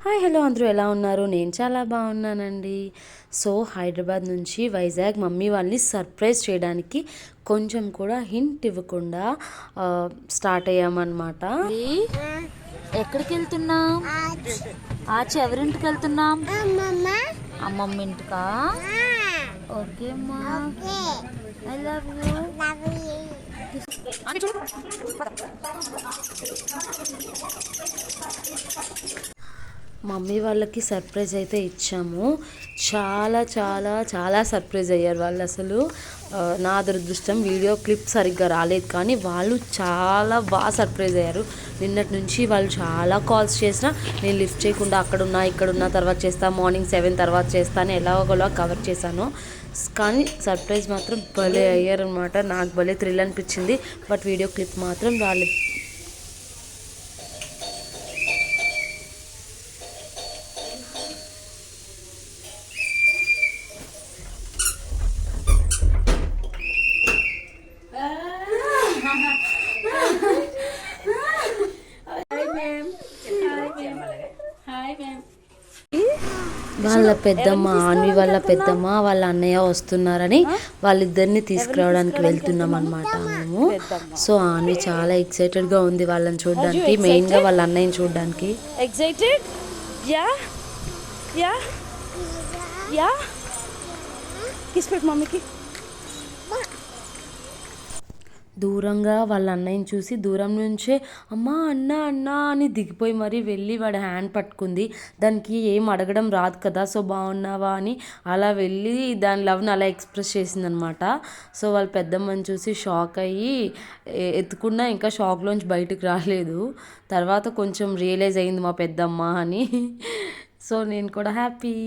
Hi hello అందరూ ఎలా ఉన్నారు? నేను చాలా బాగున్నానండి. సో హైదరాబాద్ నుంచి వైజాగ్ మమ్మీ వాళ్ళని సర్ప్రైజ్ చేయడానికి కొంచెం కూడా హింట్ ఇవ్వకుండా స్టార్ట్ అయ్యామన్నమాట. ఎక్కడికి వెళ్తున్నాం? ఆచి ఎవరింటికి వెళ్తున్నాం? అమ్మమ్మ ఇంటికా? ఓకే అమ్మా, ఐ లవ్ యూ. మమ్మీ వాళ్ళకి సర్ప్రైజ్ అయితే ఇచ్చాము. చాలా చాలా చాలా సర్ప్రైజ్ అయ్యారు వాళ్ళు. అసలు నా దురదృష్టం వీడియో క్లిప్ సరిగ్గా రాలేదు, కానీ వాళ్ళు చాలా బాగా సర్ప్రైజ్ అయ్యారు. నిన్నటి నుంచి వాళ్ళు చాలా కాల్స్ చేసినా నేను లిఫ్ట్ చేయకుండా అక్కడున్నా ఇక్కడున్నా తర్వాత చేస్తా, మార్నింగ్ 7 తర్వాత చేస్తా అని ఎలాగోలా కవర్ చేశాను. కానీ సర్ప్రైజ్ మాత్రం భలే అయ్యారనమాట. నాకు భలే థ్రిల్ అనిపించింది. బట్ వీడియో క్లిప్ మాత్రం రాలేదు. వాళ్ళ పెద్దమ్మ, ఆన్వి వాళ్ళ పెద్దమ్మ వాళ్ళ అన్నయ్య వస్తున్నారని వాళ్ళిద్దరిని తీసుకురావడానికి వెళ్తున్నాం అనమాట మేము. సో ఆన్వి చాలా ఎక్సైటెడ్గా ఉంది వాళ్ళని చూడడానికి, మెయిన్గా వాళ్ళ అన్నయ్యని చూడడానికి. Excited? Yeah yeah yeah. Kiss పెట్టు మమ్మీకి. దూరంగా వాళ్ళ అన్నయ్యని చూసి దూరం నుంచే అమ్మా అన్న అన్న అని దిగిపోయి మరీ వెళ్ళి వాడి హ్యాండ్ పట్టుకుంది. దానికి ఏం అడగడం రాదు కదా, సో బాగున్నావా అని అలా వెళ్ళి దాని లవ్ని అలా ఎక్స్ప్రెస్ చేసిందనమాట. సో వాళ్ళ పెద్దమ్మని చూసి షాక్ అయ్యి ఎత్తుకున్నా ఇంకా షాక్లోంచి బయటకు రాలేదు. తర్వాత కొంచెం రియలైజ్ అయింది మా పెద్దమ్మ అని. సో నేను కూడా హ్యాపీ.